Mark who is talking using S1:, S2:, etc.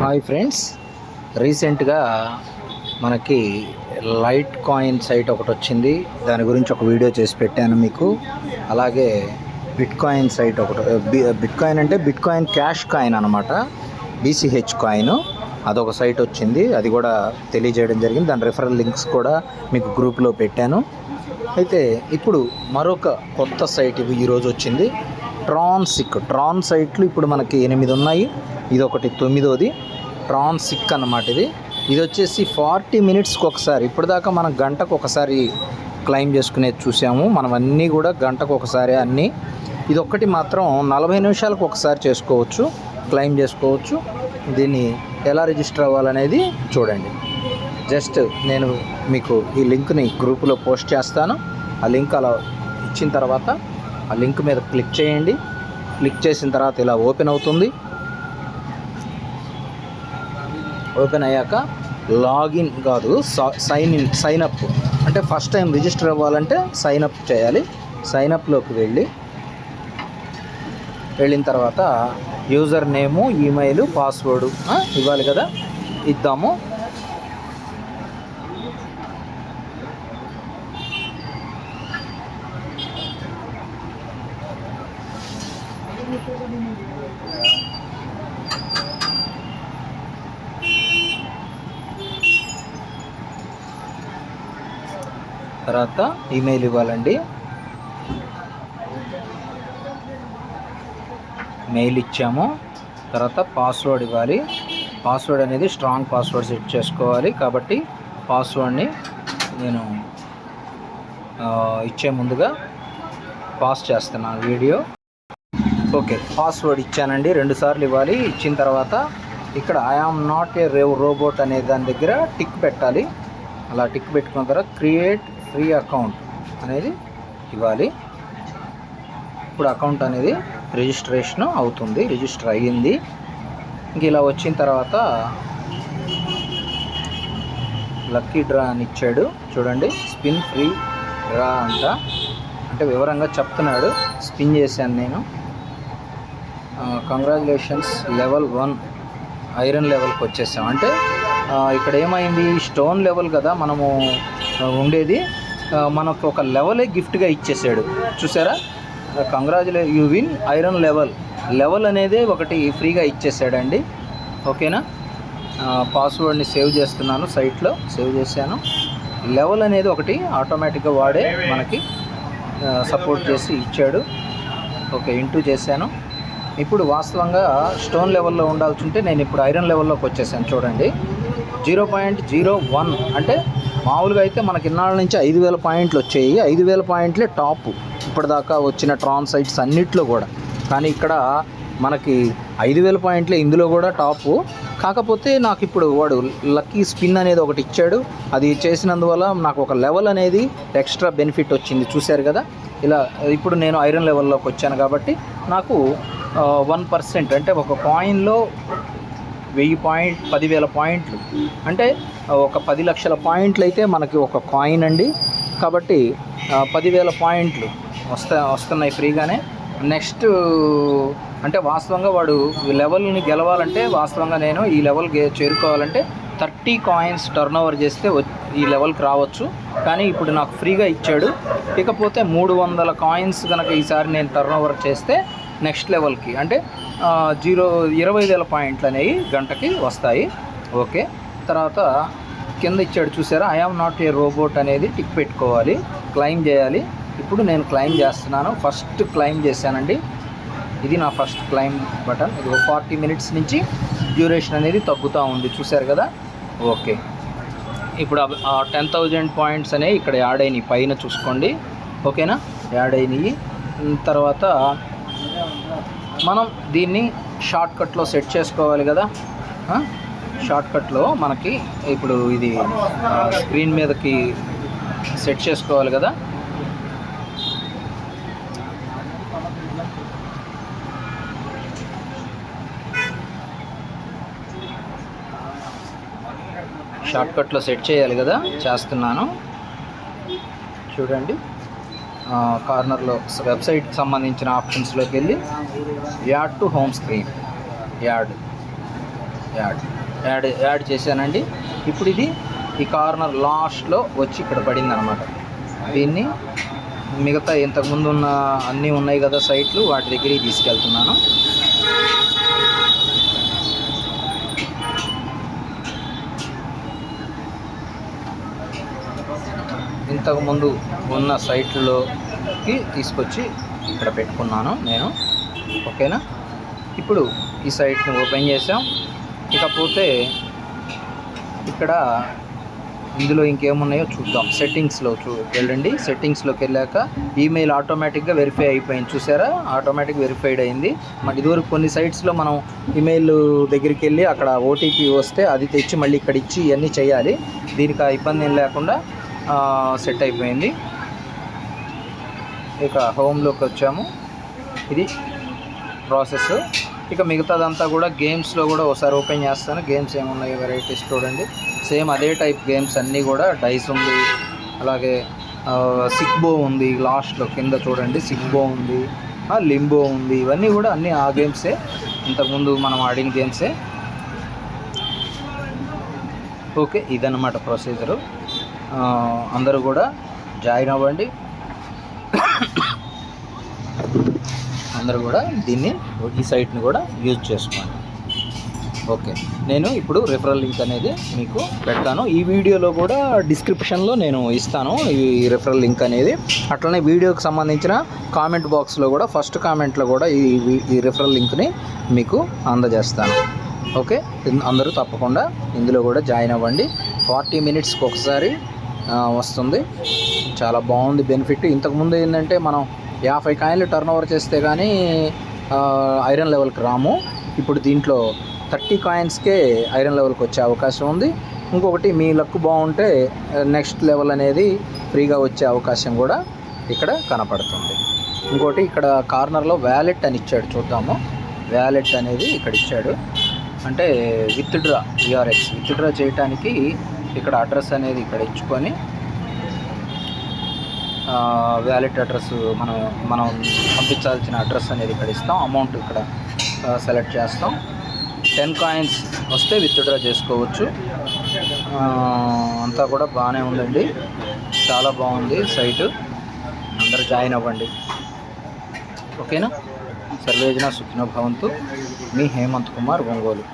S1: Hi friends, రీసెంట్గా మనకి light coin site ఒకటి వచ్చింది. దాని గురించి ఒక వీడియో చేసి పెట్టాను మీకు. అలాగే బిట్ కాయిన్ సైట్ ఒకటి, బిట్ కాయిన్ అంటే బిట్ కాయిన్ క్యాష్ కాయిన్ అనమాట, బీసీహెచ్ కాయిన్. అదొక సైట్ వచ్చింది, అది కూడా తెలియజేయడం జరిగింది. దాని రెఫరల్ లింక్స్ కూడా మీకు గ్రూప్లో పెట్టాను. అయితే ఇప్పుడు మరొక కొత్త సైట్ ఈరోజు వచ్చింది, ట్రాన్ సైట్లు ఇప్పుడు మనకి 8 ఉన్నాయి. ఇది ఒకటి 9వది ట్రాన్సిక్ అన్నమాట. ఇది వచ్చేసి 40 మినిట్స్కి ఒకసారి. ఇప్పటిదాకా మనం గంటకు ఒకసారి క్లైమ్ చేసుకునేది చూసాము. మనం అన్నీ కూడా గంటకు ఒకసారి అన్నీ. ఇది ఒక్కటి మాత్రం 40 నిమిషాలకు ఒకసారి చేసుకోవచ్చు, క్లైమ్ చేసుకోవచ్చు. దీన్ని ఎలా రిజిస్టర్ అవ్వాలనేది చూడండి. జస్ట్ నేను మీకు ఈ లింక్ని గ్రూపులో పోస్ట్ చేస్తాను. ఆ లింక్ అలా ఇచ్చిన తర్వాత ఆ లింక్ మీద క్లిక్ చేయండి. క్లిక్ చేసిన తర్వాత ఇలా ఓపెన్ అవుతుంది. ఓపెన్ అయ్యాక లాగిన్ కాదు, సైన్ అప్. అంటే ఫస్ట్ టైం రిజిస్టర్ అవ్వాలంటే సైన్ అప్ చేయాలి. సైన్ అప్లోకి వెళ్ళిన తర్వాత యూజర్ నేము, ఈమెయిల్, పాస్వర్డ్ ఇవ్వాలి కదా, ఇద్దాము. తర్వాత ఈమెయిల్ ఇవ్వాలండి. మెయిల్ ఇచ్చాము. తర్వాత పాస్వర్డ్ ఇవ్వాలి. పాస్వర్డ్ అనేది స్ట్రాంగ్ పాస్వర్డ్ సెట్ చేసుకోవాలి. కాబట్టి పాస్వర్డ్ని నేను ఇచ్చే ముందుగా పాస్ చేస్తున్నాను వీడియో. ఓకే, పాస్వర్డ్ ఇచ్చానండి, 2 సార్లు ఇవ్వాలి. ఇచ్చిన తర్వాత ఇక్కడ I am not a robot అనే దాని దగ్గర టిక్ పెట్టాలి. అలా టిక్ పెట్టుకున్న తర్వాత క్రియేట్ ఫ్రీ అకౌంట్ అనేది ఇవ్వాలి. ఇప్పుడు అకౌంట్ అనేది రిజిస్ట్రేషన్ అవుతుంది, రిజిస్టర్ అయ్యింది. ఇంక ఇలా వచ్చిన తర్వాత లక్కీ డ్రా అని ఇచ్చాడు చూడండి. స్పిన్ ఫ్రీ డ్రా అంటే వివరంగా చెప్తున్నాడు. స్పిన్ చేశాను నేను. కంగ్రాచులేషన్స్, లెవెల్ 1 ఐరన్ లెవెల్కి వచ్చేసాం. అంటే ఇక్కడ ఏమైంది, స్టోన్ లెవెల్ కదా మనము ఉండేది, మనకు ఒక లెవెలే గిఫ్ట్గా ఇచ్చేసాడు. చూసారా, యూ విన్ ఐరన్ లెవెల్ అనేది ఒకటి ఫ్రీగా ఇచ్చేసాడండి. ఓకేనా, పాస్వర్డ్ని సేవ్ చేస్తున్నాను, సైట్లో సేవ్ చేశాను. లెవెల్ అనేది ఒకటి ఆటోమేటిక్గా వాడే మనకి సపోర్ట్ చేసి ఇచ్చాడు. ఓకే, ఇంటూ చేశాను. ఇప్పుడు వాస్తవంగా స్టోన్ లెవెల్లో ఉండాల్సి ఉంటే నేను ఇప్పుడు ఐరన్ లెవెల్లోకి వచ్చేసాను. చూడండి, 0.01 అంటే మామూలుగా అయితే మనకి ఇన్నాళ్ళ నుంచి 5,000 పాయింట్లు వచ్చాయి. 5,000 పాయింట్లే టాప్ ఇప్పటిదాకా వచ్చిన ట్రాన్ సైట్స్ అన్నిట్లో కూడా. కానీ ఇక్కడ మనకి 5,000 పాయింట్లే ఇందులో కూడా టాపు. కాకపోతే నాకు ఇప్పుడు వాడు లక్కీ స్పిన్ అనేది ఒకటి ఇచ్చాడు. అది చేసినందువల్ల నాకు ఒక లెవెల్ అనేది ఎక్స్ట్రా బెనిఫిట్ వచ్చింది. చూశారు కదా, ఇలా ఇప్పుడు నేను ఐరన్ లెవెల్లోకి వచ్చాను కాబట్టి నాకు 1% అంటే ఒక కాయిన్లో 10,000 పాయింట్లు అంటే ఒక 10 లక్షల పాయింట్లు అయితే మనకి ఒక కాయిన్ అండి. కాబట్టి 10,000 పాయింట్లు వస్తున్నాయి ఫ్రీగానే. నెక్స్ట్ అంటే వాస్తవంగా వాడు లెవెల్ని గెలవాలంటే, వాస్తవంగా నేను ఈ లెవెల్ చేరుకోవాలంటే 30 కాయిన్స్ టర్న్ ఓవర్ చేస్తే ఈ లెవెల్కి రావచ్చు. కానీ ఇప్పుడు నాకు ఫ్రీగా ఇచ్చాడు. ఇకపోతే 300 కాయిన్స్ కనుక ఈసారి నేను టర్న్ ఓవర్ చేస్తే నెక్స్ట్ లెవెల్కి అంటే 20,000 పాయింట్లు అనేవి గంటకి వస్తాయి. ఓకే, తర్వాత కింద ఇచ్చాడు చూసారా, I am not a robot అనేది టిక్ పెట్టుకోవాలి, క్లైమ్ చేయాలి. ఇప్పుడు నేను క్లైమ్ చేస్తున్నాను. ఫస్ట్ క్లైమ్ చేశానండి. ఇది నా ఫస్ట్ క్లైమ్ బటన్. ఇది 40 మినిట్స్ నుంచి డ్యూరేషన్ అనేది తగ్గుతూ ఉంది, చూశారు కదా. ఓకే, ఇప్పుడు 10,000 పాయింట్స్ అనేవి ఇక్కడ యాడ్ అయినాయి, పైన చూసుకోండి. ఓకేనా, యాడ్ అయినాయి. తర్వాత మనం దీన్ని షార్ట్కట్లో సెట్ చేసుకోవాలి కదా. షార్ట్కట్లో మనకి ఇప్పుడు ఇది స్క్రీన్ మీదకి సెట్ చేసుకోవాలి కదా. షార్ట్కట్లో సెట్ చేయాలి కదా, చేస్తున్నాను చూడండి. కార్నర్లో వెబ్సైట్కి సంబంధించిన ఆప్షన్స్లోకి వెళ్ళి add to home screen, add చేశానండి. ఇప్పుడు ఇది ఈ కార్నర్ లాస్ట్లో వచ్చి ఇక్కడ పడింది అనమాట. దీన్ని మిగతా ఇంతకుముందు ఉన్న అన్నీ ఉన్నాయి కదా సైట్లు, వాటి దగ్గరికి తీసుకెళ్తున్నాను. ఇంతకుముందు ఉన్న సైట్లలోకి తీసుకొచ్చి ఇక్కడ పెట్టుకున్నాను నేను. ఓకేనా, ఇప్పుడు ఈ సైట్ని ఓపెన్ చేసాం. ఇకపోతే ఇక్కడ ఇందులో ఇంకేమున్నాయో చూద్దాం. సెట్టింగ్స్లో వెళ్ళండి. సెట్టింగ్స్లోకి వెళ్ళాక ఈమెయిల్ ఆటోమేటిక్గా వెరిఫై అయిపోయింది, చూసారా, ఆటోమేటిక్ వెరిఫైడ్ అయింది. మరి ఇదివరకు కొన్ని సైట్స్లో మనం ఈమెయిల్ దగ్గరికి వెళ్ళి అక్కడ ఓటీపీ వస్తే అది తెచ్చి మళ్ళీ ఇక్కడ ఇచ్చి ఇవన్నీ చేయాలి. దీనికి ఆ ఇబ్బంది ఏం లేకుండా సెట్ అయిపోయింది. ఇక హోమ్లోకి వచ్చాము. ఇది ప్రాసెస్. ఇక మిగతాదంతా కూడా గేమ్స్లో కూడా ఒకసారి ఓపెన్ చేస్తాను. గేమ్స్ ఏమున్నాయో వెరైటీస్ చూడండి. సేమ్ అదే టైప్ గేమ్స్ అన్నీ కూడా. డైస్ ఉంది, అలాగే సిక్బో ఉంది, లాస్ట్లో కింద చూడండి సిక్బో ఉంది, లింబో ఉంది. ఇవన్నీ కూడా అన్నీ ఆ గేమ్సే, ఇంతకుముందు మనం ఆడిన గేమ్సే. ఓకే, ఇదన్నమాట ప్రొసీజరు. అందరూ కూడా జాయిన్ అవ్వండి. అందరూ కూడా దీన్ని, ఈ సైట్ని కూడా యూజ్ చేసుకోండి. ఓకే, నేను ఇప్పుడు రిఫరల్ లింక్ అనేది మీకు పెడతాను. ఈ వీడియోలో కూడా డిస్క్రిప్షన్లో నేను ఇస్తాను ఈ రిఫరల్ లింక్ అనేది. అట్లనే వీడియోకి సంబంధించిన కామెంట్ బాక్స్లో కూడా ఫస్ట్ కామెంట్లో కూడా ఈ రిఫరల్ లింక్ని మీకు అందజేస్తాను. ఓకే, అందరూ తప్పకుండా ఇందులో కూడా జాయిన్ అవ్వండి. 40 మినిట్స్కి ఒకసారి వస్తుంది. చాలా బాగుంది బెనిఫిట్. ఇంతకుముందు ఏంటంటే మనం 50 కాయిన్లు టర్న్ ఓవర్ చేస్తే కానీ ఐరన్ లెవెల్కి రాము. ఇప్పుడు దీంట్లో 30 కాయిన్స్కే ఐరన్ లెవెల్కి వచ్చే అవకాశం ఉంది. ఇంకొకటి, మీ లక్ బాగుంటే నెక్స్ట్ లెవెల్ అనేది ఫ్రీగా వచ్చే అవకాశం కూడా ఇక్కడ కనపడుతుంది. ఇంకోటి, ఇక్కడ కార్నర్లో వ్యాలెట్ అని ఇచ్చాడు, చూద్దాము. వ్యాలెట్ అనేది ఇక్కడ ఇచ్చాడు. అంటే విత్డ్రా, విఆర్ఎక్స్ విత్డ్రా చేయడానికి ఇక్కడ అడ్రస్ అనేది ఇక్కడ ఇచ్చుకొని వ్యాలెట్ అడ్రస్ మనం పంపించాల్సిన అడ్రస్ అనేది ఇక్కడ ఇస్తాం. అమౌంట్ ఇక్కడ సెలెక్ట్ చేస్తాం. 10 కాయిన్స్ వస్తే విత్డ్రా చేసుకోవచ్చు. అంతా కూడా బాగానే ఉందండి, చాలా బాగుంది సైటు. అందరూ జాయిన్ అవ్వండి. ఓకేనా. సర్వేజన సుఖినో భవంతు. మీ హేమంత్ కుమార్ ఒంగోలు.